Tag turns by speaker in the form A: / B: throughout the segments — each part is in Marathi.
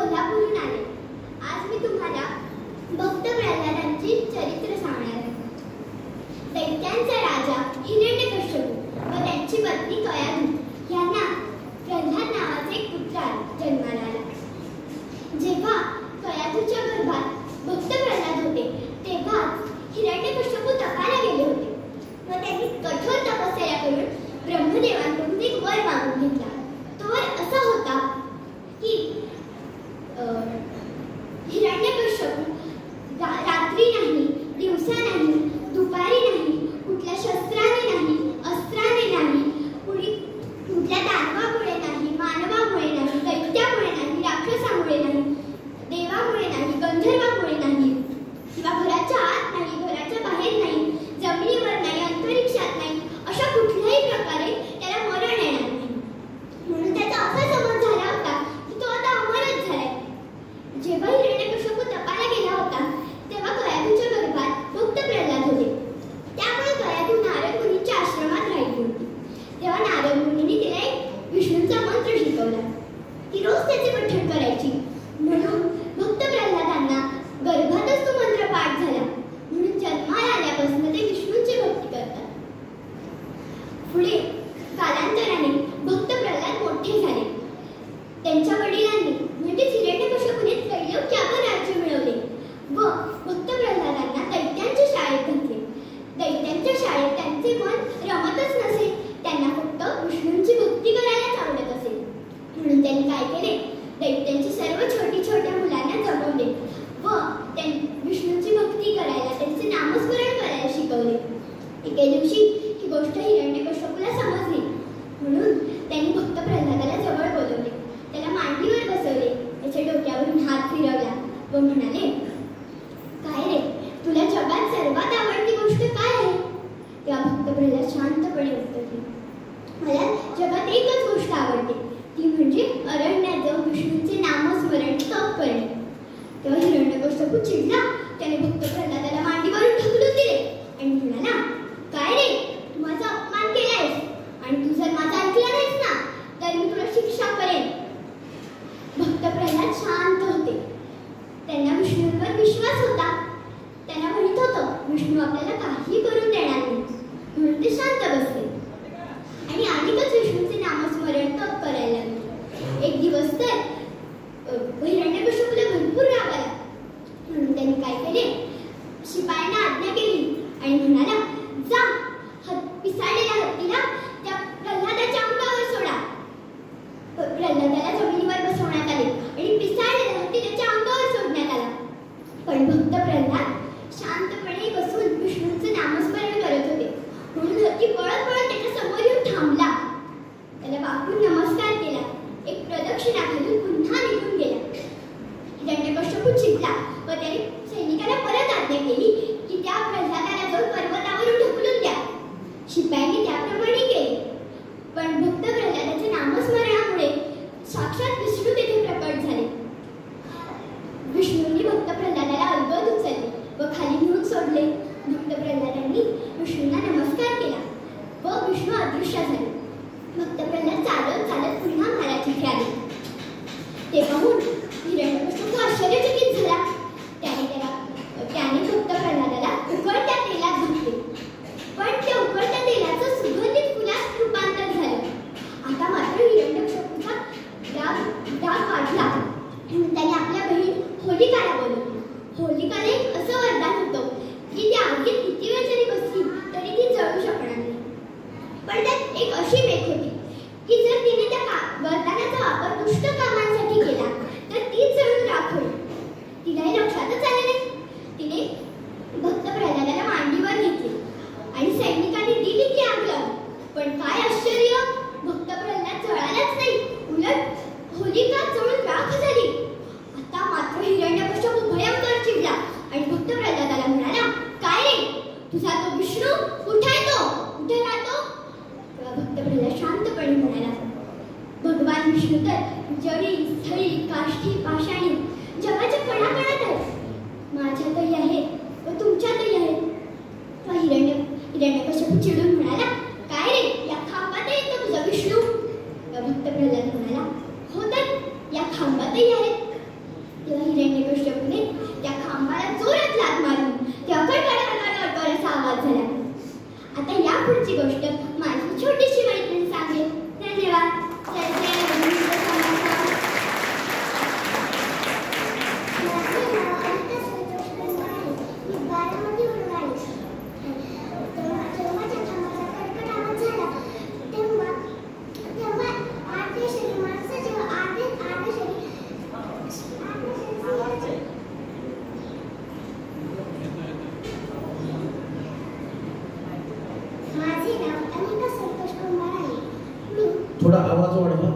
A: कोल्हापूरहून आले. आज मी तुम्हाला भक्त प्रल्हादांचे चरित्र सांगणार आहे. दैत्यांचा राजा हिरण्यकश्यप व त्यांची पत्नी कयाधू यांना प्रल्हाद नावाचा एक पुत्र जन्माला आला. जेव्हा कयाधूच्या गर्भात भक्त प्रल्हाद होते तेव्हा हिरण्यकश्यप तपाला गेले होते व त्यांनी कठोर तपस्या करून ब्रह्मदेवांकडून एक वर मागून घेतला. तो वर असा होता की हिरण्यकश्यप रात्री नाही, दिवसा नाही, दुपारी नाही, कुठल्या शस्त्राने नाही, अस्त्राने नाही, कुठल्या दानवामुळे नाही, मानवामुळे नाही, दैत्यामुळे नाही, राक्षसामुळे नाही, देवामुळे नाही, गंधर्वामुळे नाही, किंवा घराच्या आत नाही, घराच्या बाहेर नाही, जमिनीवर नाही, अंतरिक्षात नाही, अशा कुठल्याही प्रकारे त्याला मरण येणार नाही. म्हणून त्याचा असा समज झाला होता की तो आता अमरच झालाय. जेव्हा हिरण्यकश्यप तपाला गेला होता तेव्हा कयाधूच्या गर्भात भक्त प्रल्हाद होते. त्यामुळे कयाधू नारद मुनीच्या आश्रमात राहिली होती. तेव्हा नारद मुनींनी तिला एक विष्णूचा मंत्र शिकवला. ती रोज त्याचे पठण करायची. म्हणून भक्त प्रल्हादांना गर्भातच तो मंत्र पाठ झाला. म्हणून जन्माला आल्यापासून ते विष्णूची भक्ती करतात. पुढे कालांतराने भक्त प्रल्हाद मोठे झाले. त्यांच्या वडिलांनी म्हणजे हिरण्यकश्यपूने त्रैलोक्यावर राज्य मिळवले व भक्त प्रल्हादांना दैत्यांच्या शाळेत घातले. दैत्यांच्या शाळेत त्यांचे मन रमतच नसे. त्यांना फक्त विष्णूंची भक्ती करायलाच आवडत असेल. म्हणून त्यांनी काय केले, दैत्यांची सर्व छोट्या मुलांना जमवले व विष्णूंची भक्ती करायला, त्यांचे नामस्मरण करायला शिकवले. एके दिवशी ही गोष्ट हिरण्यकश्यपूला समजली. म्हणून त्यांनी भक्त प्रल्हादाला जवळ बोलवले, त्याला मांडीवर बसवले, त्याच्या डोक्यावरून हात फिरवला व म्हणाले, काय रे, तुला जगात सर्वात आवडती गोष्ट काय आहे? तेव्हा भक्त प्रल्हाद शांतपणे उत्तर दिले, मला जगात एकच गोष्ट आवडते, ती म्हणजे अरण्यात जाऊन विष्णूंचे नामस्मरण तप करणे. तेव्हा हिरण्यकश्यप चिडला. त्याने भक्त प्रल्हादाला मांडीवरून ढकलून दिले आणि म्हणाला, काय रे, तू माझा अपमान केलायस आणि तू जर माझा ऐकला नाहीस ना तर मी तुला शिक्षा करेन. भक्त प्रल्हाद शांत होते. त्यांना विष्णूंवर विश्वास होता. त्यांना माहित होतं विष्णू आपल्याला काही करून देणार नाही. म्हणून ते शांत बसले आणि अनेकच विष्णूचे नामस्मरण तप करायला लागले. एक दिवस तर हिरण्यकश्यपूला भरपूर राग आला. म्हणून त्यांनी काय केले, शिपायांना आज्ञा केली आणि म्हणाला, जा, पिसाळलेल्या हत्तीला त्या प्रल्हादाच्या अंगावर सोडा. प्रल्हादाला जमिनीवर बसवण्यात आले आणि पिसाळलेला हत्ती त्याच्या अंगावर सोडण्यात आला. पण भक्त प्रल्हाद शांतपणे बसून विष्णूंचे नामस्मरण करत होते. म्हणून हत्ती पळत त्याच्या समोर येऊन थांबला. त्याला वाकून नमस्कार केला. एक प्रदक्षिणा घालून पुन्हा निघून गेला. हिरण्यकश्यप चिडला व त्याने सैनिकाला परत आज्ञा केली की त्या प्रल्हादाला जाऊन पर्वतावरून ढकलून द्या. शिपायांनी त्याप्रमाणे केले. पण भक्त प्रल्हादाच्या नामस्मरणामुळे साक्षात विष्णू तिथे प्रकट झाले. विष्णूंनी भक्त प्रल्हादाला अलगद उचलले व खाली घेऊन सोडले. भक्त प्रल्हादांनी विष्णूंना नमस्कार केला व विष्णू अदृश्य झाले. भक्त प्रल्हाद चालत पुन्हा महाराज इथे आले. ते पाहून हिरण्यकश्यप आश्चर्यचकित झाला. त्याने भक्त प्रल्हादाला उकळत्या तेलात घातले. पण त्या उकळत्या तेलाचं सुगंधित फुलात रूपांतर झालं. आता मात्र हिरण्यकश्यपूचा राग वाढला. त्याने आपल्या बहीण होलिकाला बोलवली. होलिकाला एक असं वरदान होतं की त्या आगीत किती वेळ जरी बसली तरी ती जळू शकणार नाही. पण त्यात एक अशी वेख होती की जर तिने त्या वरदानाचा वापर दुष्ट कामांसाठी केला तर ती जळून राख होईल. तिलाही लक्षातच आले नाही. तिने भक्त प्रल्हादाला मांडीवर घेतले आणि सैनिकांनी दिली की आग लावली. पण काय आश्चर्य, भक्त प्रल्हाद जळालाच नाही, उलट होलिका जळून राख झाली. आता मात्र हिरण्यकश्यप भयंकर चिडला आणि भक्त प्रल्हादाला म्हणाला, काय रे, तुझा तो विष्णू कुठे आहे, कुठे राहतो? तेव्हा भक्त प्रल्हाद शांतपणे म्हणाला, भगवान विष्णू तर जळी, स्थळी, काष्ठी, पाषाणी जगाच्या कणाकणात आहेत. माझ्यातही आहेत व तुमच्यातही आहेत. हिरण्यकश्यप चिडून म्हणाला, काय रे, या खांबात येतो तुझा विष्णू? भक्त प्रल्हाद म्हणाला, हो तर या खांबातही आहेत.
B: थोडा आवाज वाढवा.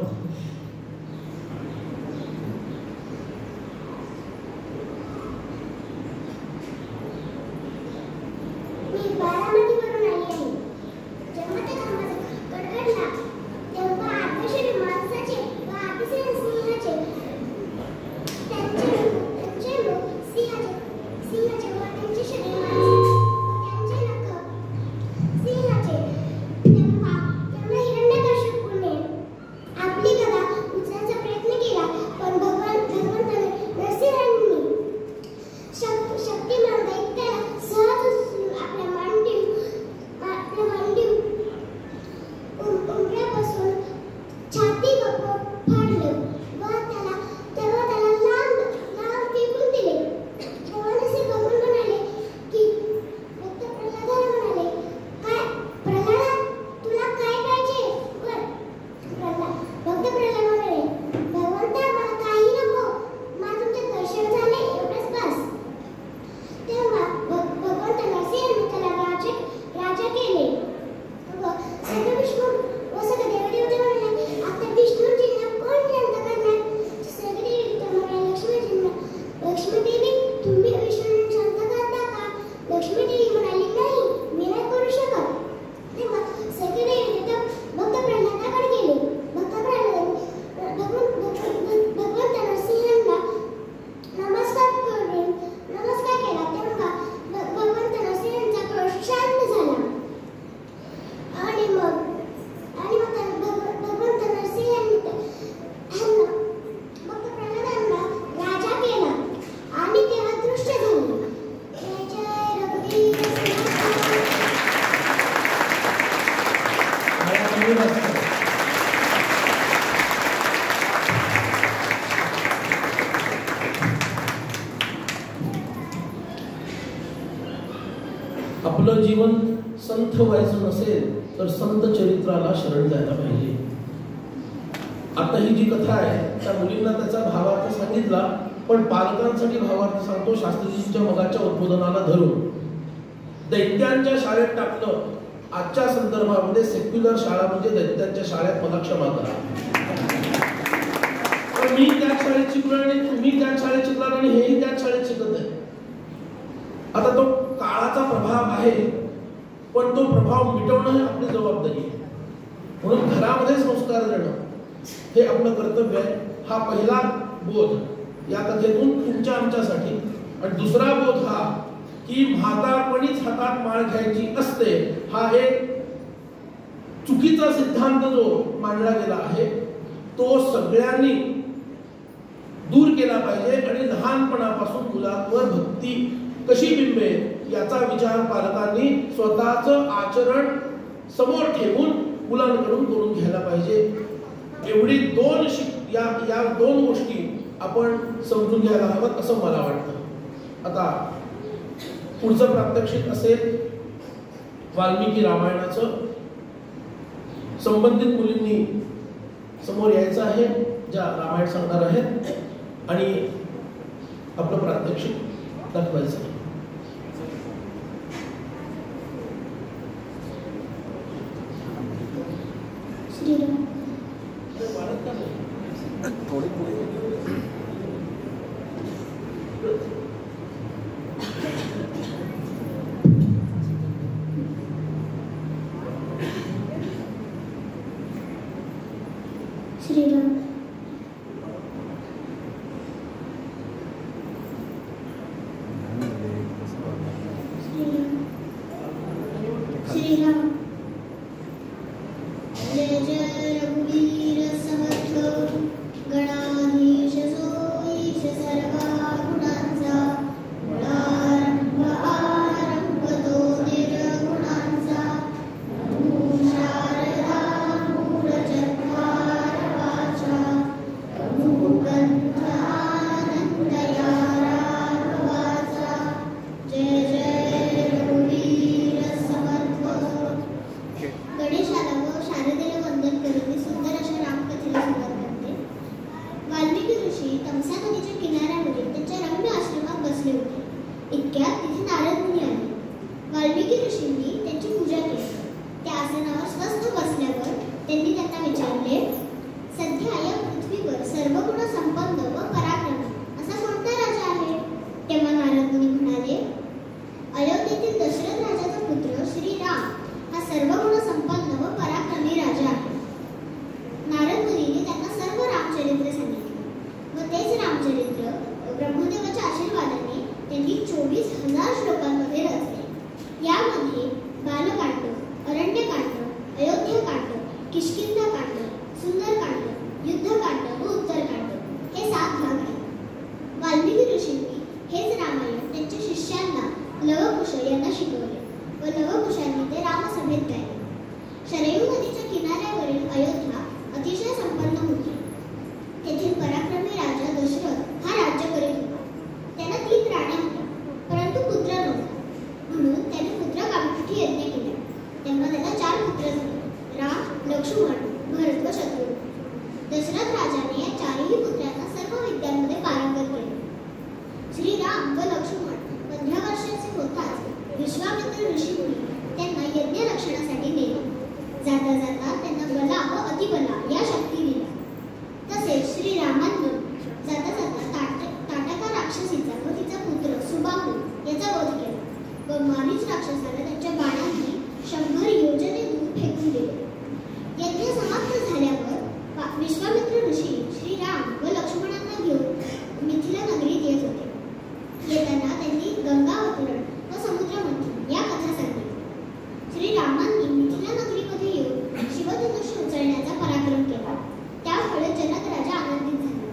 B: आपलं जीवन संत व्हायचं नसेल तर संत चरित्राला शरण जायला पाहिजे. आता ही जी कथा आहे त्या मुलींना त्याचा भावार्थ सांगितला, पण पालकांसाठी भावार्थ सांगतो शास्त्रीजींच्या मगाच्या उद्बोधनाला धरून. दैत्यांच्या शाळेत टाकलं, आजच्या संदर्भामध्ये सेक्युलर शाळा म्हणजे दैत्यांच्या शाळेत, मला क्षमा करा. पण मी त्या शाळेत शिकलो आणि तुम्ही त्या शाळेत शिकला आणि हेही त्याच शाळेत शिकत आहे. आता तो काळाचा प्रभाव आहे, पण तो प्रभाव मिटवणं ही आपली जबाबदारी आहे. म्हणून घरामध्ये संस्कार देणं हे आपलं कर्तव्य आहे. हा पहिला बोध या कथेतून तुमच्या आमच्यासाठी. आणि दुसरा बोध हा की म्हातारपणीच हातात माळ घ्यायची असते, हा एक चुकीचा सिद्धांत जो मांडला गेला आहे तो सगळ्यांनी दूर केला पाहिजे. आणि लहानपणापासून मुलांवर भक्ती कशी बिंबेल याचा विचार पालकांनी स्वतःचं आचरण समोर ठेवून मुलांकडून करून घ्यायला पाहिजे. एवढी या दोन गोष्टी आपण समजून घ्यायला हवं असं मला वाटतं. आता पुढचं प्रात्यक्षिक असेल वाल्मिकी रामायणाचं. संबंधित मुलींनी समोर यायचं आहे ज्या रामायण सांगणार आहेत आणि आपलं प्रात्यक्षिक दाखवायचं आहे.
A: श्रीराम. श्रीराम. जय जय रघुवीर समर्थ गणाधीश सोईश सर्वा गुणांचा गुणारंभ आरंभ तो निर्गुणांचा शारदा मूळ चत्वार वाचा संपन्न व पराक्रमी असा कोणता राजा आहे? तेव्हा नारद मुनी म्हणाले, अयोध्येतील दशरथ राजाचा पुत्र श्री राम हा सर्व गुण संपन्न व पराक्रमी राजा आहे. नारद मुनीने त्यांना सर्व रामचरित्र सांगितले व तेच रामचरित्र ब्रह्मदेवाच्या आशीर्वादाने त्यांनी 24,000 श्लोकांमध्ये रचले. यामध्ये बालकांड, अरण्यकांड, अयोध्याकांड, किष्किंधाकांड, सुंदरकांड, युद्धकांड व उत्तरकांड हे 7 भाग आहेत. वाल्मिकी ऋषींनी हेच रामायण त्यांच्या शिष्यांना लवकुश यांना शिकवले व लवकुशांनी ते रामसभेत गायले. शरयू नदीच्या किनाऱ्यावरील अयोध्या अतिशय संपन्न होती. तेथील पराक्रमी राजा दशरथ हा राज्य करीत होता. त्यांना 3 राण्या होत्या, परंतु पुत्र नव्हता. म्हणून त्याने पुत्रकामेसाठी यज्ञ केला. तेव्हा त्याला 4 पुत्र झाले, राम, लक्ष्मण, भरत व शत्रुघ्न. दशरथ राजाने या 4ही पुत्रांना सर्व विद्यांमध्ये पारंगत केले. श्री राम व लक्ष्मण 15 वर्षाचे होताच विश्वामित्र ऋषीमुनी त्यांना यज्ञ रक्षणासाठी नेले. जाता जाता त्यांना बला व अतिबला या शक्ती दिल्या. तसेच श्री रामांनी जाता जाता ताटका राक्षसीचा व तिचा पुत्र सुबाहू याचा वध केला व मारीच राक्षसाला त्यांच्या बाणांनी 100 योजने दूर फेकून दिले. यज्ञ समाप्त झाल्यावर विश्वामित्र ऋषी श्री राम व लक्ष्मणांना घेऊन मिथिला नगरीत येत होते. येताना त्यांनी गंगावतरण व समुद्रमंथन या कथा सांगितल्या. श्री रामांनी मिथिला नगरीमध्ये येऊन शिवधनुष्य उचलण्याचा पराक्रम केला. त्यामुळे जनक राजा आनंदित झाला.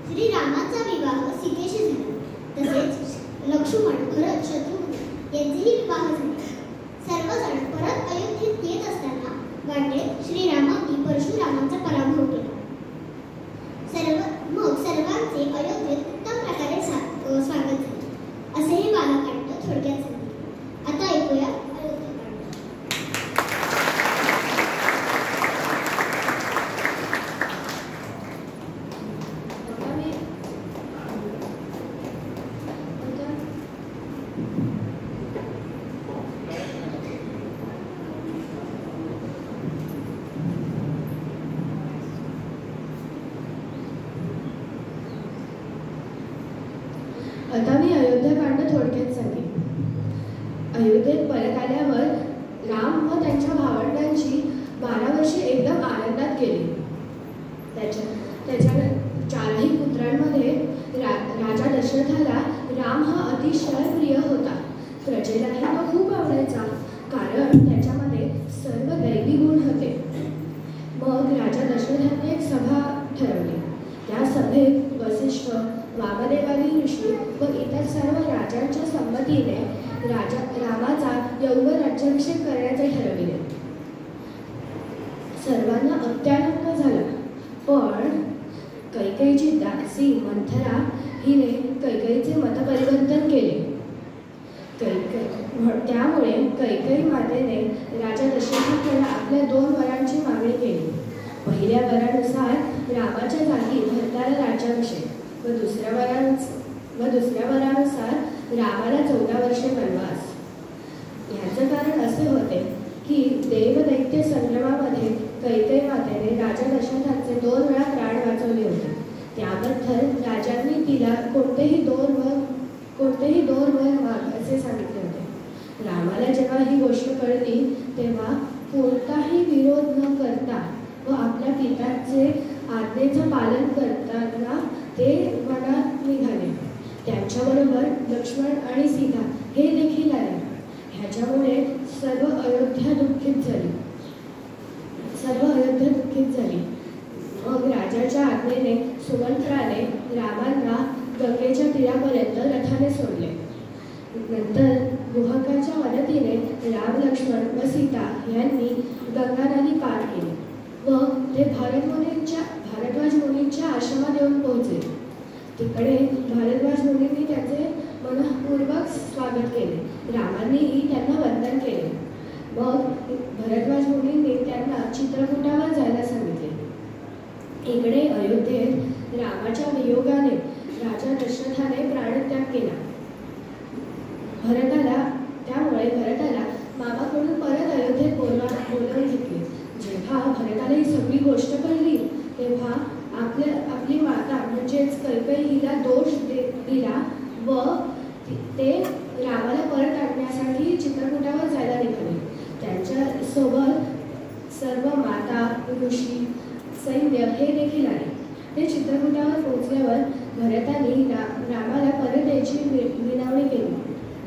A: श्री रामांचा विवाह सीतेशी झाला. तसेच लक्ष्मण, भरत, शत्रुघ्न यांचेही विवाह झाले. सर्वजण परत अयोध्येत येत असताना वाटेत श्रीरामांनी परशुरामांचा पराभव केला. सर्वांचे अयोध्येत उत्तम प्रकारे स्वागत झाले. असे हे बालकांड थोडक्यात सांगितले. आता ऐकूया अयोध्याकांड.
C: आता मी अयोध्याकांड थोडक्यात सांगेन. अयोध्येत परत आल्यावर राम व त्यांच्या भावंडांची 12 वर्षे एकदम आनंदात गेली. त्याच्या 4ही पुत्रांमध्ये राजा दशरथाला राम हा अतिशय प्रिय होता. प्रजेलाही तो खूप आवडायचा, कारण त्याच्यामध्ये सर्व दैवी गुण होते. मग राजा दशरथाने एक सभा ठरवली. त्या सभेत वसिष्ठ, वामदेवादी ऋषी व इतर सर्व राजांच्या संमतीने रामाचा यौवन राज्याभिषेक करण्याचे ठरविले. सर्वांना अत्यानंद झाला. पण कैकेयीची दासी मंथरा हिने कैकेयीचे मतपरिवर्तन केले. त्यामुळे कैकेयी मातेने राजा दशरथाकडे आपल्या 2 वरांची मागणी केली. पहिल्या वरानुसार रामाच्या जागी भरताला राज्याभिषेक व दुसऱ्या वरानुसार रामाला 14 वर्षे वनवास. याचे कारण असे होते की देवदैत्य संग्रामामध्ये कैकेयी मातेने राजा दशरथाचे 2 वेळा प्राण वाचवले होते. त्याबद्दल राजांनी तिला कोणतेही दोन वर माग असे सांगितले होते. रामाला जेव्हा ही गोष्ट कळली तेव्हा कोणताही विरोध न करता व आपल्या पित्याचे आज्ञेचं पालन करताना ते वनात निघाले. त्यांच्याबरोबर लक्ष्मण आणि सीता हे देखील आले. ह्याच्यामुळे सर्व अयोध्या दुःखित झाली. मग राजाच्या आज्ञेने सुमंत्राने रामांना गंगेच्या तीरापर्यंत रथाने सोडले. नंतर गुहकाच्या मदतीने राम, लक्ष्मण व सीता यांनी गंगा नदी पार केली व ते भारद्वाज मुनींच्या आश्रमात येऊन पोहोचले. तिकडे भारद्वाज मुनींनी त्याचे मनःपूर्वक स्वागत केले. रामांनीही त्यांना वंदन केले. मग भारद्वाज मुनींनी त्यांना चित्रकूटावर जायला सांगितले. इकडे अयोध्येत रामाच्या वियोगाने राजा दशरथाने प्राणत्याग केला. त्यामुळे भरताला मामाकडून परत अयोध्येत बोलावून घेतले. जेव्हा भरताला ही सगळी गोष्ट कळली तेव्हा आपली माता सैन्य हे देखील आले. ते चित्रकूटावर पोहोचल्यावर भरताने रामाला परत यायची विनवणी केली.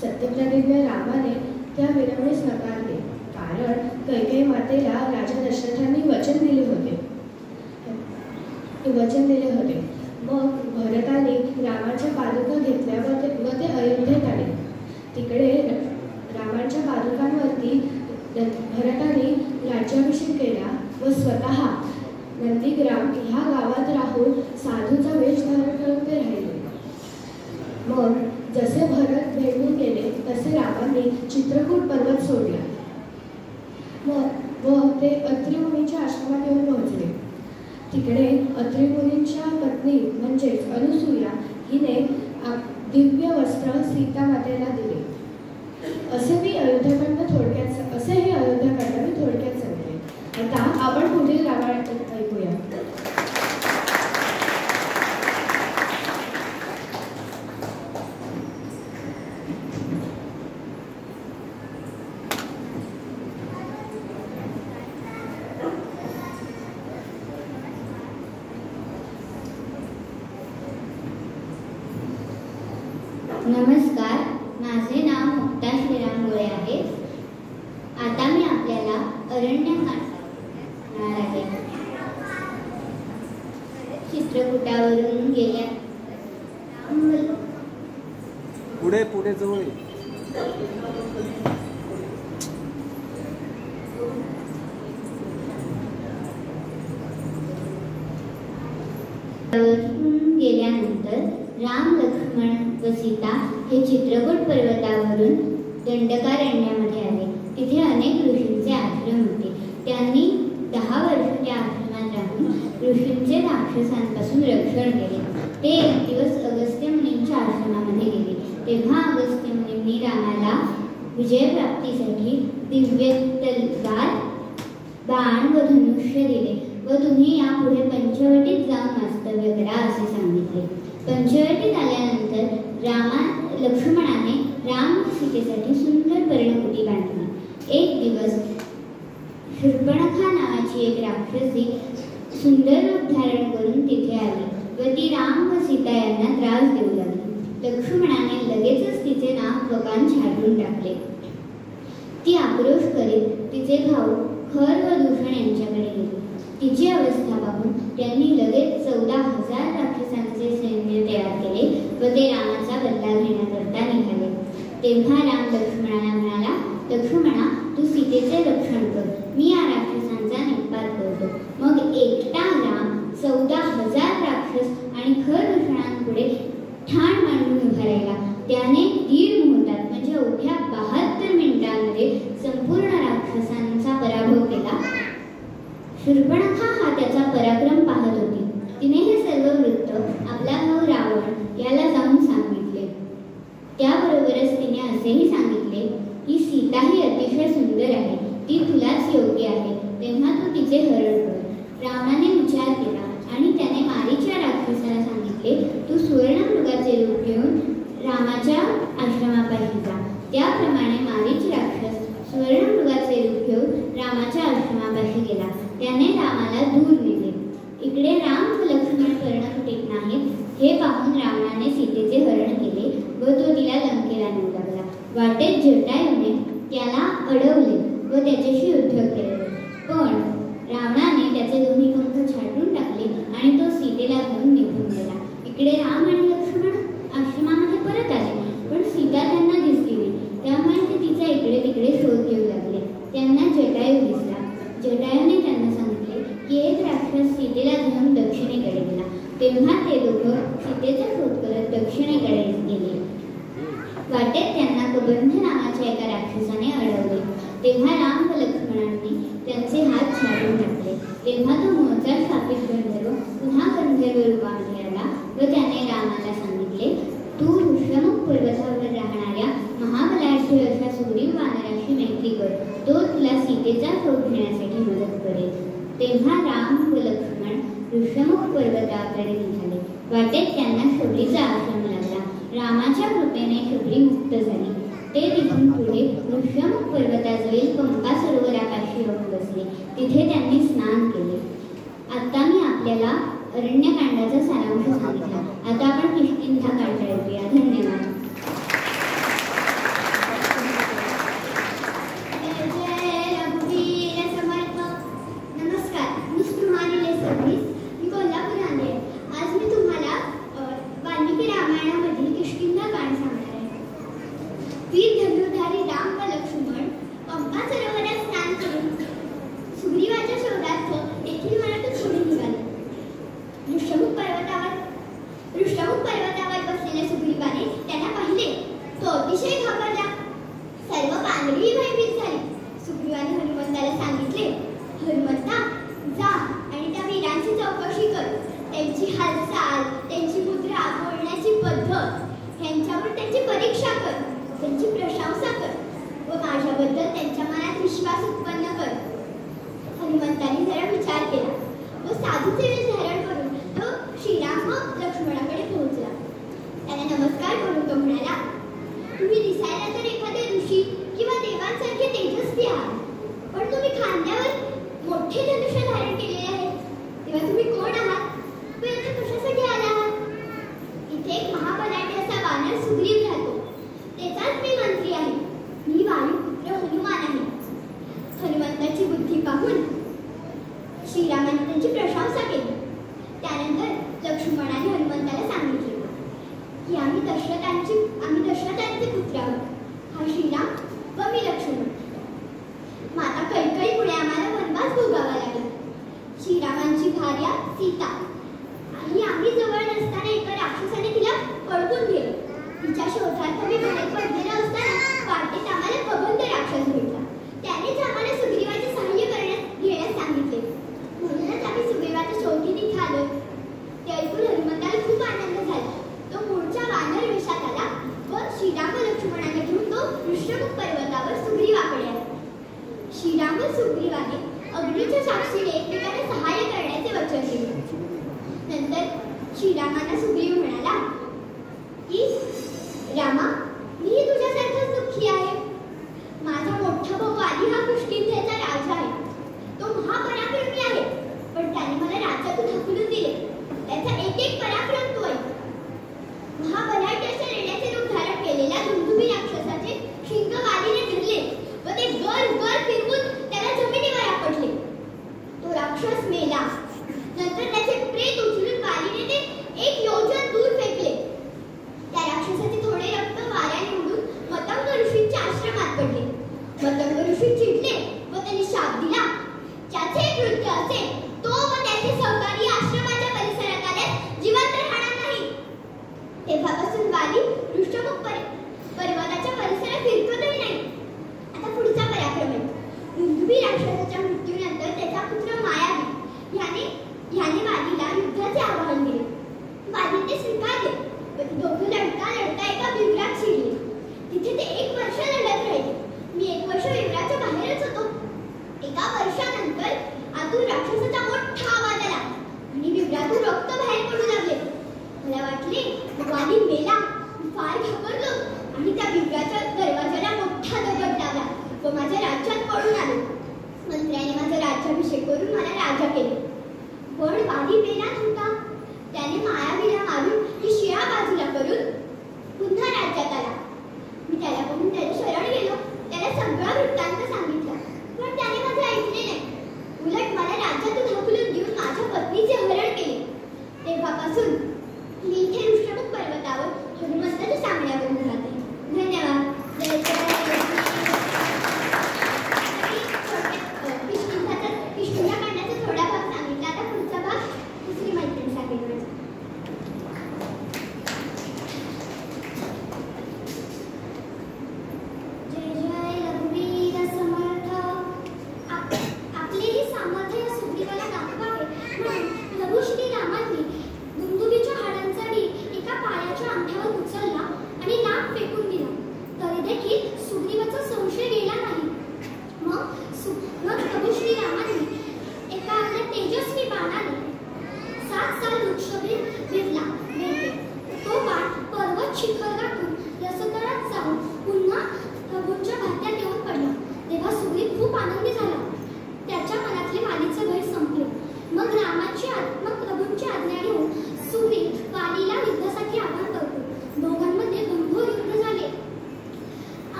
C: सत्यप्रतिज्ञ रामाने त्या विनवणीस नकारले, कारण कैकेयी मातेला राजा दशरथांनी वचन दिले होते. मग भरताने रामाच्या पादुका घेतल्या व ते अयोध्येत आले. तिकडे रामाच्या पादुकांवरती भरताने राज्याभिषेक केला व स्वतः नंदीग्राम ह्या गावात राहून साधूचा वेश धारण करून ते राहिले. मग जसे भरत भेटून गेले तसे रामाने चित्रकूट पर्वत सोडला व ते अत्रि मुनीच्या आश्रमात येऊन पोहोचले. तिकडे अत्रि मुनींच्या पत्नी म्हणजेच अनुसूया हिने दिव्य वस्त्र सीता मातेला दिले. असे हे अयोध्याकांड मी थोडक्यात सांगते. आता आपण पुढील रामायण ऐकूया.
A: नमस्कार, माझे नाव मुक्ता श्रीराम मुळे आहे. आता मी आपल्याला अरण्यकांड सांगणार आहे. चित्रकूटावरून गेल्या
D: पुढे जवळ
A: गेल्यानंतर राम, लक्ष्मण व सीता हे चित्रकूट पर्वतावरून दंडकारण्यामध्ये आले. तिथे अनेक ऋषींचे आश्रम होते. त्यांनी 10 वर्ष त्या आश्रमात राहून ऋषींचे राक्षसांपासून रक्षण केले. ते एक दिवस अगस्त्य मुनींच्या आश्रमामध्ये गेले. तेव्हा अगस्त्य मुनींनी रामाला विजयप्राप्तीसाठी दिव्य तलवार, बाण व धनुष्य दिले व तुम्ही यापुढे पंचवटीत जाऊन वास्तव्य करा असे सांगितले. पंचवटीत आल्यानंतर लक्ष्मणाने राम सीतेसाठी सुंदर पर्णकुटी बांधली. एक दिवस शूर्पणखा नावाची एक राक्षसी सुंदर रूप धारण करून तिथे आली व ती राम व सीता यांना त्रास देऊ लागली. लक्ष्मणाने लगेचच तिचे नाक व कान छाटून टाकले. ती आक्रोश करीत तिचे भाऊ खर व दूषण यांच्याकडे गेली. तिची अवस्था पाहून त्यांनी लगेच 14,000 राक्षसांचे सैन्य तयार केले व ते रामाचा बदला घेण्याकरता निघाले. तेव्हा राम लक्ष्मणाला म्हणाला, लक्ष्मणा, तू सीतेचे रक्षण कर, मी या राक्षसांचा निपात करतो. मग एकटा राम 14,000 राक्षस आणि खर दूषणांपुढे ठाण मांडून उभा राहिला. त्याने 1.5 मुहूर्तात म्हणजे अवघ्या 72 मिनिटांमध्ये संपूर्ण राक्षसांचा पराभव केला. शूर्पणखा हा त्याचा पराक्रम पाहत होती. तिने हे सर्व वृत्त आपला भाऊ रावण याला जाऊन सांगितले. त्याबरोबरच तिने असेही सांगितले की सीता ही अतिशय सुंदर आहे, ती तुलाच योग्य आहे, तेव्हा तू तिचे हरण कर. रावणाने विचार केला आणि त्याने मारीच्या राक्षसाला सांगितले, तू सुवर्णमृगाचे रूप घेऊन रामाच्या आश्रमापाशी जा. त्याप्रमाणे मारीच राक्षस सुवर्णमृगाचे रूप घेऊन रामाच्या आश्रमापाशी गेला. त्याने रामाला दूर नेले. इकडे राम व लक्ष्मण पर्णकुटीत नाहीत हे पाहून रावणाने सीतेचे हरण केले व तो तिला लंकेला नेऊ लागला. वाटेत जटायूने त्याला अडवले व त्याच्याशी युद्ध केले, पण रावणाने त्याचे दोन्ही पंख छाटून टाकले आणि तो सीतेला घेऊन निघून गेला. इकडे राम आणि लक्ष्मण आश्रमामध्ये परत आले, पण सीता त्यांना दिसली नाही. त्यामुळे ते तिचा इकडे तिकडे शोध घेऊ लागले. त्यांना जटायू दिसला. जटायूने त्यांना सांगितले की एक राक्षस सीतेला घेऊन दक्षिणेकडे गेला. तेव्हा ते दोघं सीतेचा शोध करत दक्षिणेकडे गेले. वाटेत त्यांना कबंध नावाच्या एका राक्षसाने अडवले. तेव्हा राम व लक्ष्मणांनी त्यांचे हात छाटून टाकले. तेव्हा तो मूळचा शापित गंधर्व पुन्हा गंधर्व रूपामध्ये आला व त्याने रामाला सांगितले, तू ऋष्यमुख पर्वतावर राहणाऱ्या महाबलाढ्य अशा सुग्रीव वानराशी मैत्री कर, तो तुला सीतेचा शोध घेण्यासाठी मदत करेल. तेव्हा राम व लक्ष्मण ऋष्यमुख पर्वताकडे निघाले. वाटेत त्यांना शबरीचा आश्रम लागला. रामाच्या कृपेने शबरी मुक्त झाली. ते तिथून पुढे ऋष्यमुख पर्वताजवळील पंपा सरोवरापाशी येऊन बसले. तिथे त्यांनी स्नान केले. आता मी आपल्याला अरण्यकांडाचा सारांश सांगितला. आता आपण किष्किंधा कांड ऐकूया. धन्यवाद.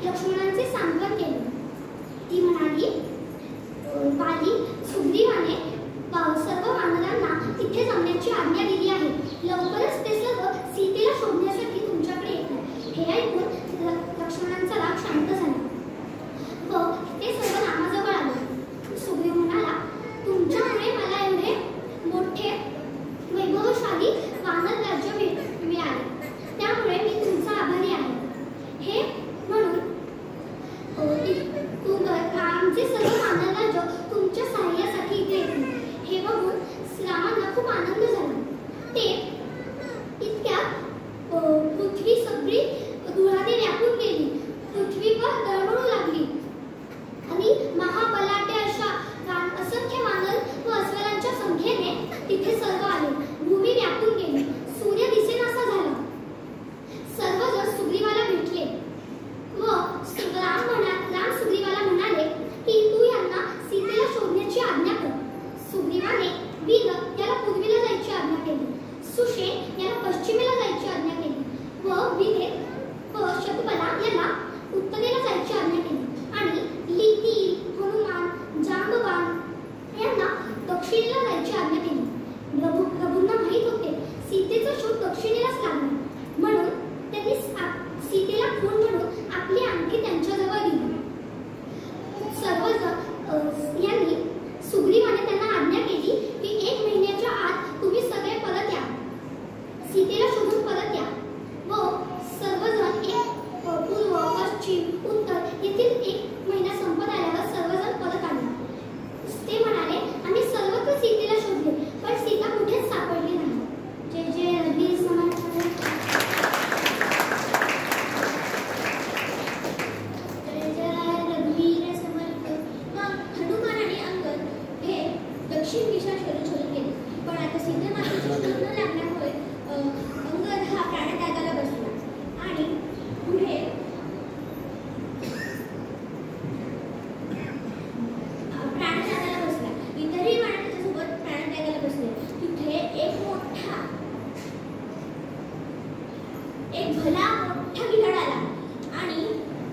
A: लक्ष्मणांचे सांत्वन केले. ती म्हणाली, वाली सुग्रीवाने सर्व वानरांना तिथे जमण्याची आज्ञा दिली आहे. लवकरच ते सर्व सीतेला शोधण्यासाठी तुमच्याकडे येतात. हे ऐकून लक्ष्मणांचा राग शांत झाला व ते सर्व रामाजवळ आले. सुग्रीव म्हणाला, तुमच्यामुळे मला एवढे मोठे वैभवशाली वानर राज्य मिळाले, त्यामुळे मी तुमचा आभारी आहे. हे म्हणून आमचे सर्व वानर राज्य तुमच्या सहाय्यासाठी इथे येतील. हे बघून रामांना खूप आनंद झाला. ते इतक्यात पृथ्वी सगळी धुळाने व्यापून गेली. पृथ्वीवर दळमळू लागली आणि महाबलाढ्य अशा असंख्य वानर व अस्वलांच्या संख्येने तिथे सर्व आले. भूमी व्यापून गेली. सूर्य दिसेनासा झाला. सर्वजण सुग्रीवाला भेटले व राम सुग्रीवाला म्हणाले की तू यांना सीतेला शोधण्याची आज्ञा कर. सुग्रीवाने वीर याला पूर्वेला जायची आज्ञा केली. सुषेण याला पश्चिमेला जायची आज्ञा केली व विरे व शतबला याला उत्तरेला जायची आज्ञा केली आणि लिती, हनुमान, जांबवान यांना दक्षिणेला जायची आज्ञा केली. प्रभूंना माहीत होते सीतेचा शोध दक्षिणेलाच लागला, म्हणून त्यांनी सीतेला खून म्हणून आपली आणखी त्यांच्याजवळ दिली. सर्वजण यांनी सुग्रीवाने त्यांना आज्ञा केली की 1 महिन्याच्या आत तुम्ही सगळे परत या, सीतेला शोधून परत या. व सर्वजण पूर्व, पश्चिम, उत्तर येथील 1 महिना संपत आल्यावर सर्वजण परत आले. ते म्हणाले, आम्ही सर्वत्र सीतेला शोधले, पण सीता कुठेच सापडली नाही. जय जय रघुवीर समर्थ. जय जय रघुवीर समर्थ. मग हनुमान आणि अंगद हे दक्षिण दिशा शोधून गेले, पण आता सीतेमातेचा शोध न लागल्यामुळे अंगद हा प्राणत्यागाला बसला आणि पुढे प्राणत्यागाला बसला. इतरही वानर त्याच्यासोबत प्राणत्यागाला बसले. तिथे एक भला मोठा गिधाड आला आणि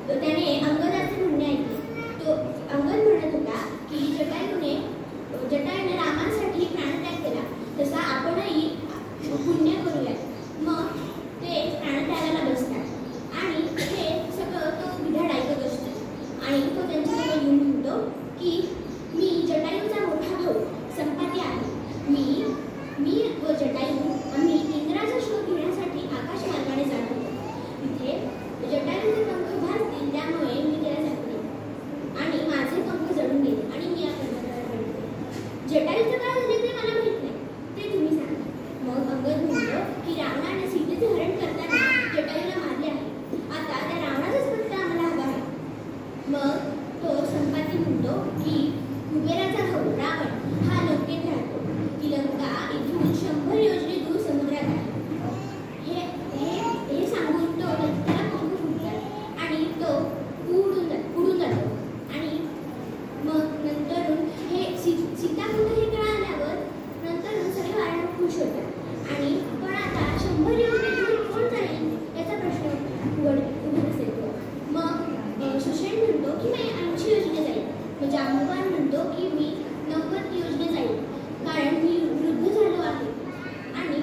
A: त्याने अंगदाचे म्हणणे ऐकले. तो अंगद म्हणत होता की जटायूने रामांसाठी प्राणत्याग केला, तसा आपणही पुण्य करूया. मग ते प्राणत्यागाला बसतात आणि हे सगळं तो गिधाड ऐकत असतो आणि तो त्यांच्याजवळ येऊन म्हणतो की मी जटायूचा मोठा भाऊ संपाती आहे. मी व जटायू आम्ही इंद्राचा शोध घेण्यासाठी आकाश मार्गाने जात होतो. तिथे जटायूचे पंख भासतील, त्यामुळे मी त्याला झाकले आणि माझे पंख जळून गेले आणि मी या कर्मकाराला भेटले. जटायूचं काय झाले ते मला माहित नाही, ते तुम्ही सांगा. मग अंगद म्हणतो की रावणाने सीतेचे हरण करताना जटायूला मारले आहे. आता त्या रावणाचाच पत्ता आम्हाला हवा आहे. मग तो संपाती म्हणतो की कुबेराचा भाऊ रावण हा लंकेत राहतो. ती लंका इथून 100 योजने दूर समुद्रात आहे. हे सांगून तो त्याला पंख फुटतात आणि तो उडून जातो. आणि मग नंतरून हे सीता कुठे हे कळाल्यावर नंतर सगळे वानर खुश होतात. आणि पण आता 100 योजने दूर कोण जाईल याचा प्रश्न उघडच येतो. मग सुषेण म्हणतो की मी 80 योजने जाईल. मग जांबवान म्हणतो की मी 90 योजने जाईल, कारण मी वृद्ध झालो आहे. आणि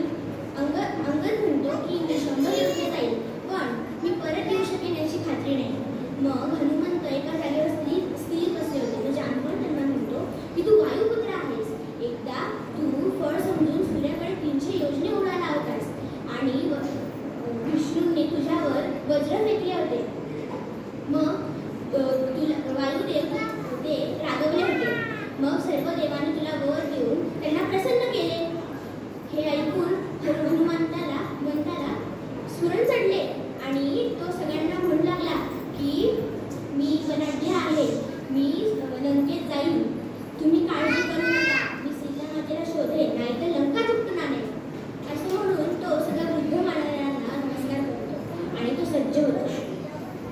A: अंगद म्हणतो की मी 100 योजने जाईल, पण मी परत येऊ शकेन याची खात्री नाही. मग हनुमंत एका जागेवर स्थिर बसले होते. तर जांबवान त्यांना म्हणतो की तू वायुपुत्र आहेस. एकदा तू फळ समजून सूर्याकडे 300 योजने उडाला होतास आणि विष्णूने तुझ्यावर वज्र फेकले होते. मग वायुदेव ते रागवले होते. मग सर्व देवाने तुला वर देऊन त्यांना प्रसन्न केले. हे ऐकून हनुमंताला स्फुरण चढले आणि तो सगळ्यांना म्हणू लागला की मी बलाढ्य आहे, मी लंकेत जाईन, तुम्ही काळजी करू नका, मी सीतामातेला शोधेन, नाहीतर लंका चुकणार नाही. असं म्हणून तो सगळ्या वृद्ध वानरांना नमस्कार करतो आणि तो सज्ज होतो.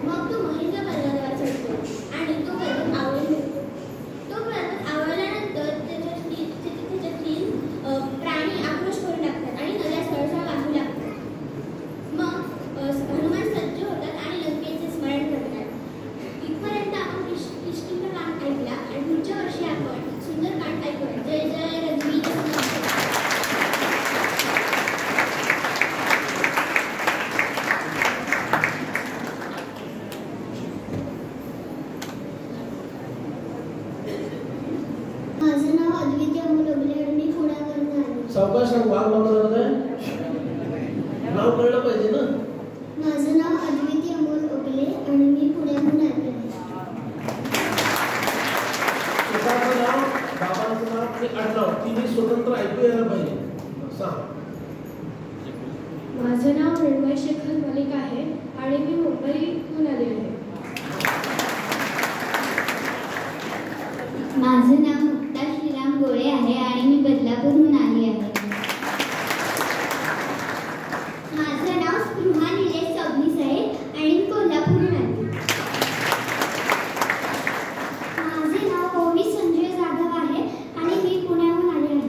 A: मग तो महेंद्र पर्वतावर चढतो आणि तो पर्वत आवळून घेतो. तो पर्वत आवळल्यानंतर त्याच्यातील प्राणी आक्रोश करू लागतात आणि नद्या सळसळ वाहू लागतात. मग हनुमान सज्ज होतात आणि लंकेचे स्मरण करतात.
C: चंद्रशेखर मलिक आहे आणि मी मुंबईहून आले आहे.
A: माझं नाव मुक्ता श्रीराम गोळे आहे आणि मी बदलापूरहून आली आहे. माझं नाव स्पृहा निलेश सबनीस आहे आणि मी कोल्हापूरहून आली. माझे नाव ओवी संजय जाधव आहे आणि मी पुण्याहून आले आहे.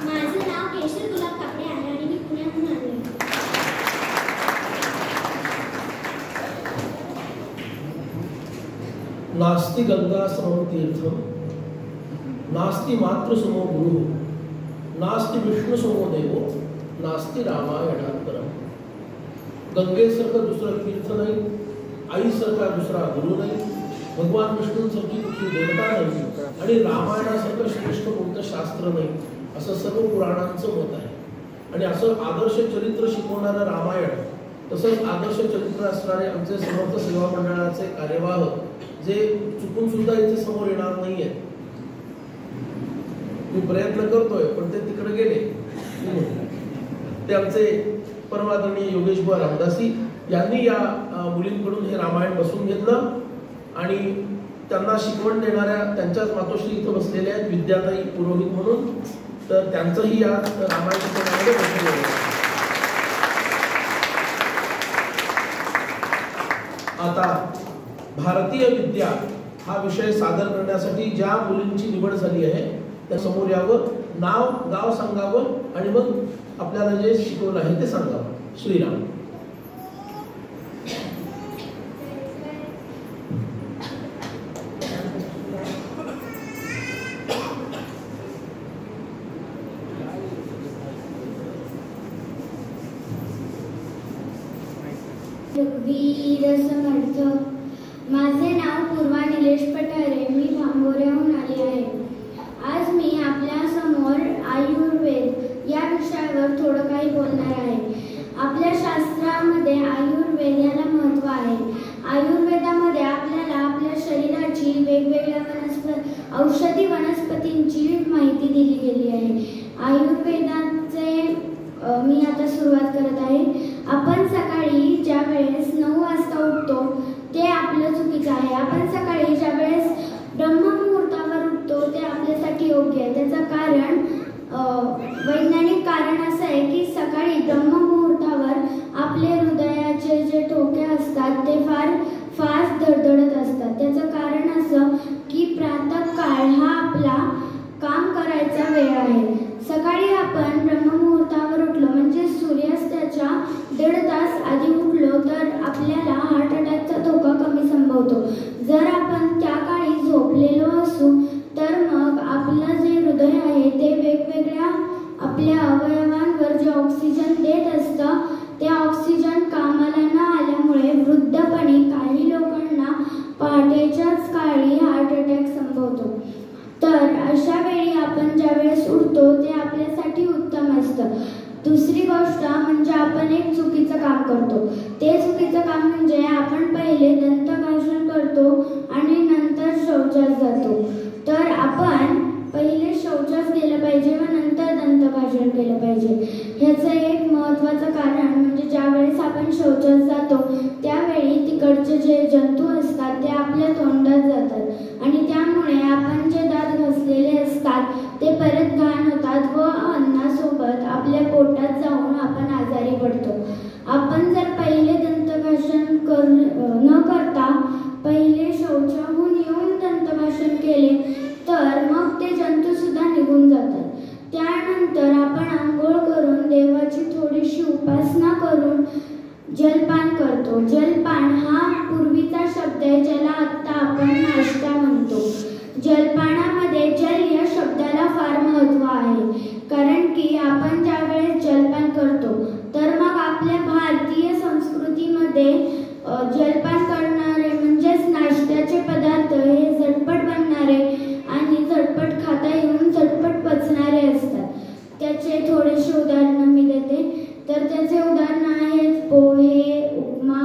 A: माझं नाव केशर गुलाब कापडे आहे आणि मी पुण्याहून आले आहे.
B: नास्ति गंगा समम तीर्थम नास्ति मातृ समो गुरु नास्ति विष्णु समो देवो नास्ति रामायणात परम. गंगेसारखं दुसरं तीर्थ नाही, आईसारखा दुसरा गुरु नाही, भगवान विष्णूंसारखी कुठली देवता नाही आणि रामायणासारखं श्रेष्ठ कोणतं शास्त्र नाही असं सर्व पुराणांचं मत आहे. आणि असं आदर्श चरित्र शिकवणारं रामायण, तसंच आदर्श चरित्र असणारे आमचे समर्थ सेवा मंडळाचे कार्यवाह जे चुकून सुद्धा इथे समोर येणार नाहीये. मी प्रयत्न करतोय पण ते तिकडे गेले. ते आमचे परमादरणीय योगेश बुवा रामदासी यांनी या मुलींकडून हे रामायण बसून घेतलं आणि त्यांना शिकवण देणाऱ्या त्यांच्याच मातोश्री इथं बसलेल्या आहेत विद्याताई पुरोहित म्हणून, तर त्यांचंही या रामायण शिकवण्यामध्ये बसलेलं आहे. आता भारतीय विद्या हा विषय सादर करण्यासाठी ज्या मुलींची निवड झाली आहे त्या समोर यावं, नाव गाव सांगावं आणि मग आपल्याला जे शिकवलं आहे ते सांगावं. श्रीराम.
A: वीर समर्थ. माझे नाव पूर्वा निलेश पठारे, मी भांबोऱ्याहून आले आहे. आज मी आपल्या समोर आयुर्वेद या विषयावर थोडं काही बोलणार आहे. आपल्या शास्त्रामध्ये आयुर्वेद याला महत्त्व आहे. आयुर्वेदामध्ये आपल्याला आपल्या शरीराची वेगवेगळ्या औषधी वनस्पतींची माहिती दिली गेली आहे. आयुर्वेदाचे मी आता सुरुवात करत आहे. आपण सकाळी ज्या वेळेस 9 वाजता उठतो ते आपलं चुकीचं आहे. आपण सकाळी ज्या वेळेस ब्रह्ममुहूर्तावर उठतो ते आपल्यासाठी योग्य आहे. त्याचं कारण वैज्ञानिक कारण असं आहे की सकाळी ब्रह्ममुहूर्तावर आपले हृदयाचे जे ठोके असतात ते फार फास्ट धडधडत असतात. त्याचं कारण असं की प्रातःकाळ हा आपला काम करायचा वेळ आहे. सकाळी आपण ब्रह्ममुहूर्तावर उठलो म्हणजे सूर्यास्ताच्या 1.5 तास आधी उठलो तर आपल्याला हार्ट अटॅकचा धोका कमी संभवतो. जर आपण त्या काळी झोपलेलो असू तर मग आपलं जे हृदय आहे ते वेगवेगळ्या आपल्या अवयवांवर जे ऑक्सिजन देत असतं ते ऑक्सिजन कामाला न आल्यामुळे वृद्धपणी काही लोकांना पहाटेच्याच काळी हार्ट अटॅक संभवतो. तर अशा वेळी आपण ज्या वेळेस उठतो ते आपल्यासाठी उत्तम असतं. दुसरी गोष्ट म्हणजे आपण एक चुकीचं काम करतो. ते चुकीचं काम म्हणजे आपण पहिले दंतभाषण करतो आणि नंतर शौचास जातो. तर आपण पहिले शौचास गेलं पाहिजे व नंतर दंतभाषण केलं पाहिजे. ह्याचं एक महत्त्वाचं कारण म्हणजे ज्या वेळेस आपण शौचास जातो त्यावेळी तिकडचे जे जंतू असतात ते आपल्या तोंडात जातात आणि त्यामुळे आपण जे दात घासलेले असतात ते परत घाण होतात व अन्नासोबत आपल्या पोटात जाऊन आपण आजारी पडतो. आपण जर पहिले दंतभाषण न करता पहिले शौचाहून येऊन दंतभाषण केले तर मग ते जंतू सुद्धा निघून जातात. त्यानंतर आपण आंघोळ करून देवाची थोडीशी उपासना करून जलपान करतो. जलपान हा पूर्वीचा शब्द आहे ज्याला आत्ता आपण नाश्ता म्हणतो. जलपानामध्ये जल या शब्दाला फार महत्त्व आहे कारण की आपण ज्या वेळेस जलपान करतो तर मग आपल्या भारतीय संस्कृतीमध्ये जलपान करणारे म्हणजेच नाश्त्याचे पदार्थ हे झटपट बनणारे आणि झटपट खाता येऊन झटपट पचणारे असतात. त्याचे थोडेसे उदाहरण मी देते. तर त्याचे उदाहरण आहेत पोहे, उपमा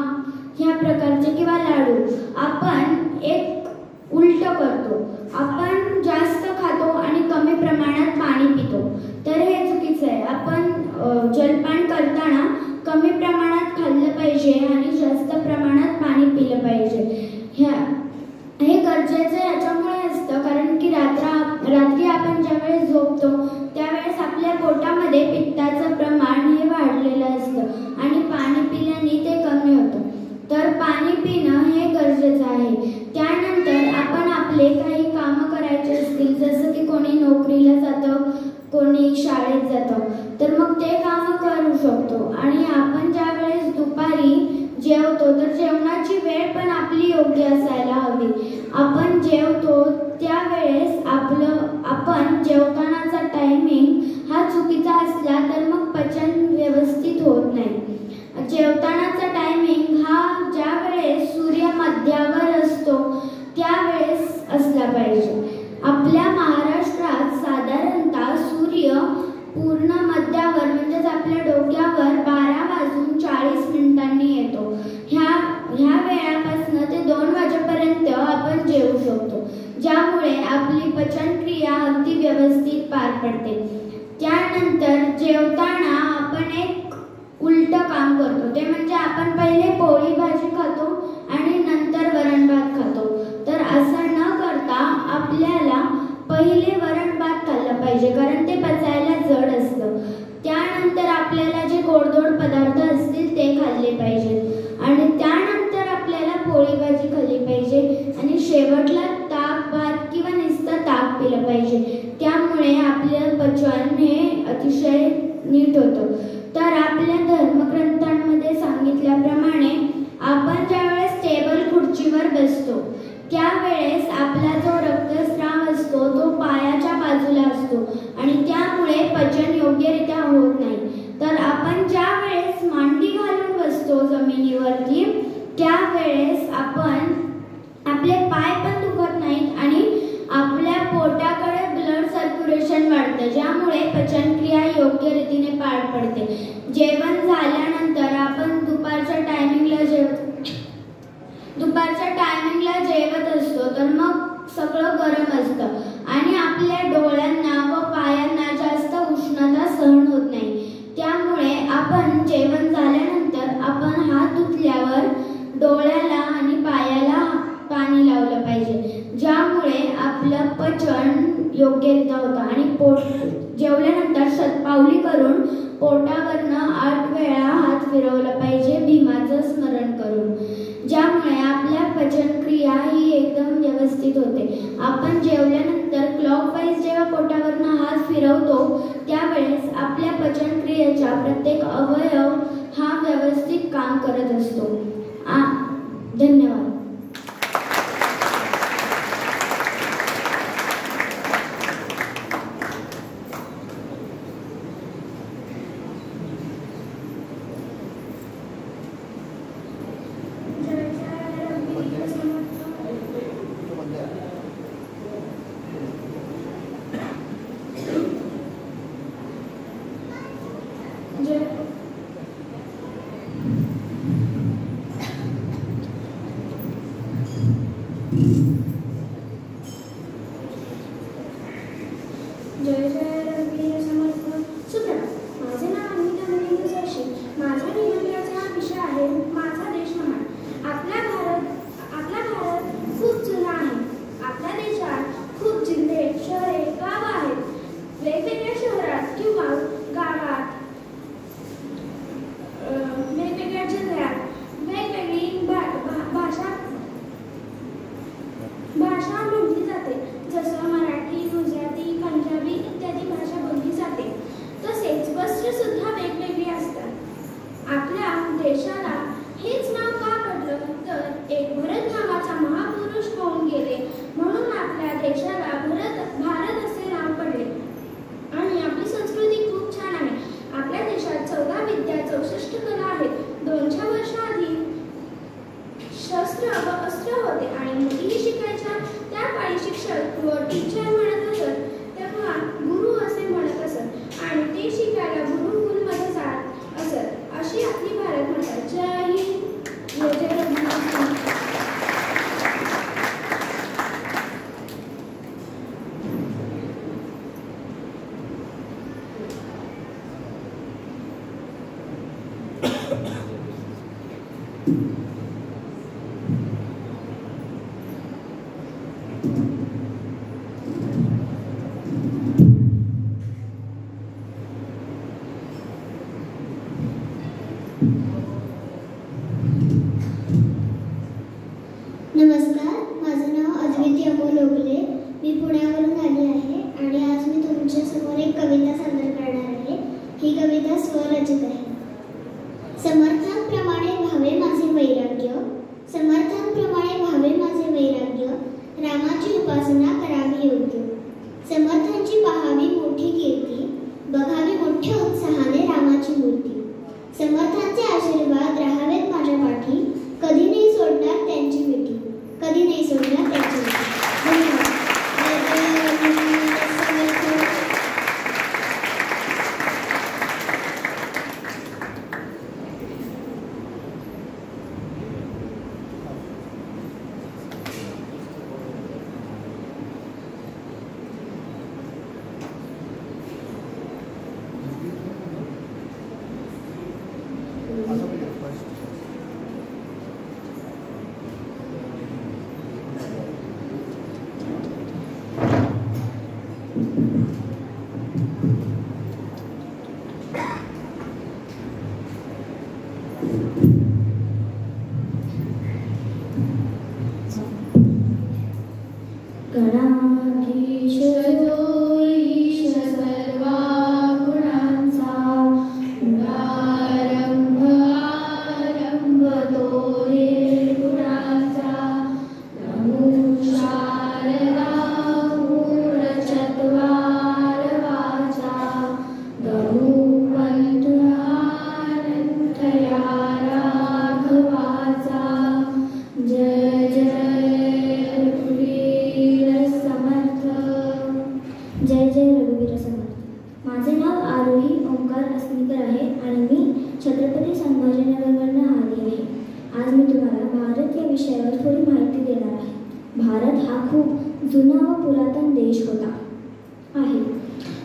A: ह्या प्रकारचे किंवा लाडू. आपण एक उलट करतो, आपण जास्त खातो आणि कमी प्रमाणात पाणी पितो. तर हे चुकीचं आहे. आपण जलपान करताना कमी प्रमाणात खाल्लं पाहिजे आणि जास्त प्रमाणात पाणी पिलं पाहिजे. हे गरजेचं याच्यामुळे असतं कारण की रात्री आपण ज्यावेळेस झोपतो त्यावेळेस आपल्या पोटामध्ये पित्ताचं प्रमाण हे वाढलेलं असतं आणि पाणी पिल्याने ते कमी होतं. तर पाणी पिणं हे गरजेचं आहे. त्यानंतर आपण आपले काही कामं करायचे असतील, जसं की कोणी नोकरीला जातं, कोणी शाळेत जातं, तर मग ते कामं करू शकतो. आणि आपण ज्यावेळेस दुपारी जेवतो तर जेवणाची वेळ पण आपली योग्य असायला हवी. आपण जेवतो त्यावेळेस आपण जेवतानाचा टायमिंग हा चुकीचा असला तर मग पचन व्यवस्थित होत नाही. जेवतानाचा टायमिंग हा ज्या वेळेस सूर्य मध्यावर असतो त्यावेळेस असला पाहिजे. आपल्या महाराष्ट्रात साधारणतः सूर्य पूर्ण मध्यावर म्हणजेच आपल्या डोक्यावर 12:40 येतो. ह्या वेळापासून ते 2 वाजेपर्यंत आपण जेवू शकतो, ज्यामुळे आपली पचनक्रिया अगदी व्यवस्थित पार पडते. त्यानंतर जेवताना आपण एक उलटं काम करतो, ते म्हणजे आपण पहिले पोळी भाजी खातो आणि नंतर वरण भात खातो. तर असं न करता आपल्याला पहिले वरण भात खाल्लं पाहिजे कारण ते पचायला जड असतं. त्यानंतर आपल्याला जे गोडधोड पदार्थ असतील ते खाल्ले पाहिजेत आणि त्यानंतर आपल्याला पोळी भाजी खाल्ली पाहिजे आणि शेवटला ताक भात किंवा नुसतं ताक पिलं पाहिजे. त्यामुळे आपलं पचन हे अतिशय नीट होतं. तर आपल्या धर्मग्रंथांमध्ये सांगितल्याप्रमाणे आपण ज्यावेळेस टेबल खुर्चीवर बसतो त्यावेळेस आपला जो रक्तस्राव असतो तो पायाच्या बाजूला असतो आणि त्यामुळे पचन योग्यरित्या होत नाही. तर आपण ज्या वेळेस मांडी घालून बसतो जमिनीवरती त्यावेळेस आपले पाय पण दुखत नाहीत आणि आपल्या पोटाकडे ब्लड सर्क्युलेशन वाढतं, ज्यामुळे पचनक्रिया योग्य रीतीने पार पडते. जेवण झाल्यानंतर आपण दुपारच्या टायमिंगला जेवत असतो तर मग सगळं गरम असतं आणि आपल्या डोळ्यांना व पायांना जास्त उष्णता सहन होत नाही. त्यामुळे आपण जेवण झाल्यानंतर आपण हात धुतल्यावर डोळ्याला आणि पायाला पाणी लावलं पाहिजे, ज्यामुळे आपलं पचन योग्यरित्या होतं. आणि जेवल्यानंतर शतपावली करून पोटावरनं 8 वेळा हात फिरवला पाहिजे भीमाचं स्मरण करून, ज्यामुळे आपल्या पचनक्रिया ही एकदम व्यवस्थित होते. आपण जेवल्यानंतर क्लॉकवाईज जेव्हा पोटावरनं हात फिरवतो त्यावेळेस आपल्या पचनक्रियेचा प्रत्येक अवयव हा व्यवस्थित काम करत असतो. धन्यवाद. रचित आहे. समर्थांप्रमाणे व्हावे माझे वैराग्य, समर्थांप्रमाणे व्हावे माझे वैराग्य, रामाची उपासना करावी योग्य. समर्थांची पाहावी मोठी कीर्ती, बघावी मोठ्या उत्साहाने रामाची मूर्ती. समर्थांचे आशीर्वाद राहावेत माझ्या पाठी, कधी नाही सोडणार त्यांची मिठी, कधी नाही सोडणार त्यांची मिठी. धन्यवाद.
C: गणाधीश जो ईश सर्वा गुणांचा, गुणारंभ आरंभ तो रे गुणांचा. नमो शारदा मूळ चत्वार वाचा, दहुपंथ अनंत या राघवाचा. जय जय रघुवीर समर्थ.
E: जय जय रघुवीर समर्थ. माझे नाव आरोही ओंकार अस्मिकर आहे आणि मी छत्रपती संभाजीनगरवरून आली आहे. आज मी तुम्हाला भारत या विषयावर थोडी माहिती देणार आहे. भारत हा खूप जुना व पुरातन देश होता आहे.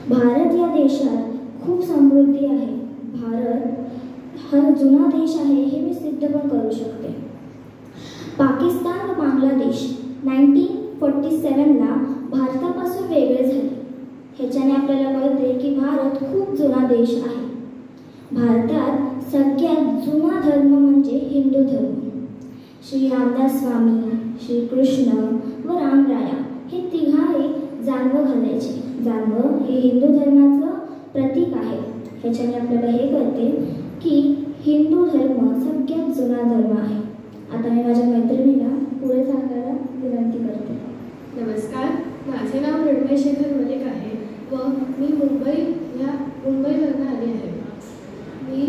E: भारत या देशात खूप समृद्धी आहे. भारत हा जुना देश आहे हे मी सिद्ध पण करू शकते. पाकिस्तान व बांगलादेश 1947ला भारतापासून वेगळे झाले. ह्याच्याने आपल्याला कळते की भारत खूप जुना देश आहे. भारतात सगळ्यात जुना धर्म म्हणजे हिंदू धर्म. श्री रामदास स्वामी, श्रीकृष्ण व रामराया हे तिघाही जानवं घालायचे. जानवं हे हिंदू धर्माचं प्रतीक आहे. ह्याच्याने आपल्याला हे कळते की हिंदू धर्म सगळ्यात जुना धर्म आहे. आता मी माझ्या मैत्रिणीला पुढे सांगायला विनंती करते.
C: नमस्कार, माझे नाव मृण्मय शेखर मलिक आहे व मी मुंबईवरून आले आहे. मी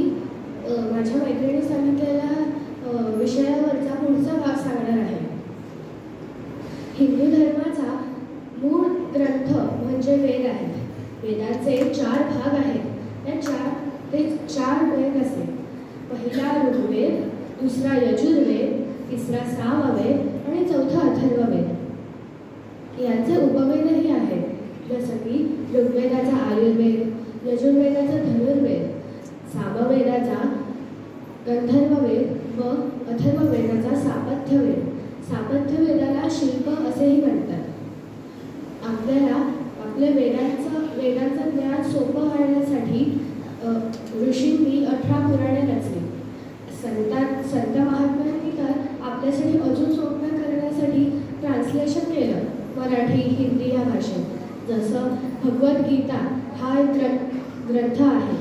C: माझ्या मैत्रिणी सांगितलेल्या विषयावरचा पुढचा भाग सांगणार आहे. हिंदू धर्माचा मूळ ग्रंथ म्हणजे वेद आहेत. वेदाचे 4 भाग आहेत. ते चार वेद असे. पहिला ऋग्वेद, दुसरा यजुर्वेद, तिसरा सामवेद आणि चौथा अथर्ववेद. यांचे उपवेदही आहेत, जसं की ऋग्वेदाचा आयुर्वेद, यजुर्वेदाचा धनुर्वेद, सामवेदाचा गंधर्ववेद व अथर्ववेदाचा सापथ्यवेद. सापथ्यवेदाला शिल्प असेही म्हणतात. आपल्याला आपल्या वेदांचं ज्ञान सोपं करण्यासाठी ऋषींनी 18 पुराणे रचली. संत महात्म्यांनी तर आपल्यासाठी अजून सोपं करण्यासाठी ट्रान्सलेशन केलं मराठी हिंदी या भाषेत. जसं भगवद्गीता हा एक ग्रंथ आहे.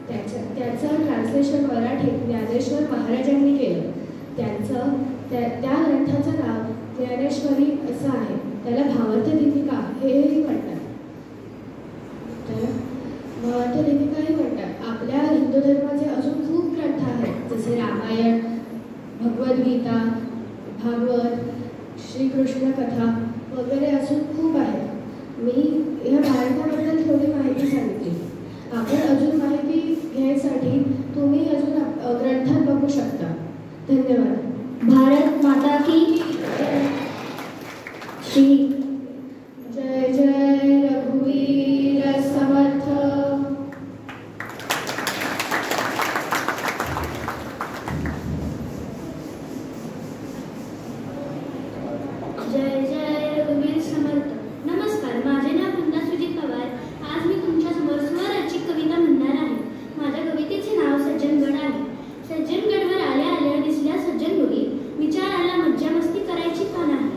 C: त्याचं ट्रान्सलेशन मराठीत ज्ञानेश्वर महाराजांनी केलं. त्या ग्रंथाचं नाव ज्ञानेश्वरी असं आहे. त्याला भावार्थ दीपिका हेही म्हणतात. भावार्थ दीपिकाही म्हणतात. आपल्या हिंदू धर्माचे अजून खूप ग्रंथ आहेत, जसे रामायण, भगवद्गीता, भागवत, श्रीकृष्ण कथा वगैरे अजून खूप आहेत. मी ह्या भारताबद्दल थोडी माहिती सांगितली. आपण अजून माहिती घ्यायसाठी तुम्ही अजून ग्रंथात बघू शकता. धन्यवाद.
E: भारत माता की श्री.
C: जय जय रघुवीर समर्थ.
E: जय जय रघुवीर समर्थ. नमस्कार, माझे नाव वृंदा सुजित पवार. आज मी तुमच्यासमोर स्वरचित कविता म्हणणार आहे. माझ्या कवितेचे नाव सज्जनगड आहे. सज्जनगडवर आल्या आल्या दिसल्या सज्जन मुली, विचार आला मज्जा मस्ती करायची का नाही.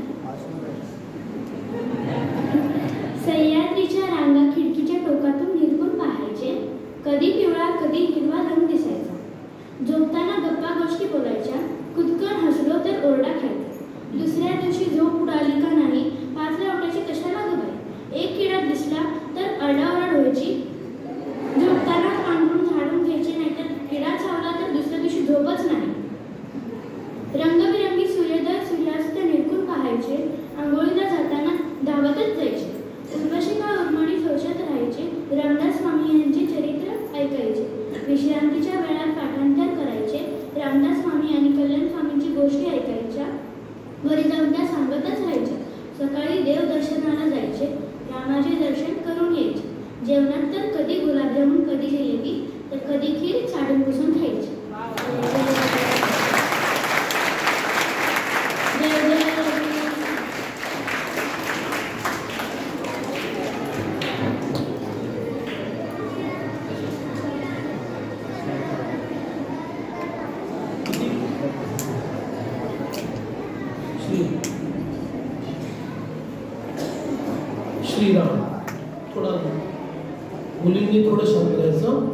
E: सह्याद्रीच्या रांगा खिडकीच्या टोकातून निरखून पाहायचे. कधी पिवळा कधी
F: कधी हिरवा रंग दिसायचा. झोपताना गप्पा गोष्टी बोलायच्या, कुदकन हसलो तर ओरडा खायचा. दुसऱ्या दिवशी झोप उडाली का नाही, 5ला उठायची कशाला ग बाई. एक किडा दिसला तर अरडाओरड व्हायची. झोपताना पांघरून झाडून घ्यायचे, नाहीतर किडा चावला तर दुसऱ्या दिवशी झोपच नाही. रंगबिरंगी सूर्योदय सूर्यास्त निरखून पाहायचे. आंघोळीला जाताना धावतच जायचे. उर्वशिका उर्मणी शोषत राहायचे. रामदास स्वामी यांचे चरित्र ऐकायचे. विश्रांतीच्या वेळात पाठांतर करायचे. रामदास स्वामी आणि कल्याण स्वामींची गोष्टी ऐकायच्या. घरी जाऊन त्या सांगतच राहायच्या. सकाळी देवदर्शनाला जायचे. रामाचे दर्शन करून यायचे. जेवणात तर कधी गुलाबजामुन, कधी जिलेबी, तर कधी खीर चाडून पुसून खायचे.
B: श्रीराम. थोडा मुलींनी थोडं शांत राहायचं.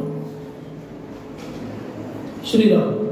B: श्रीराम.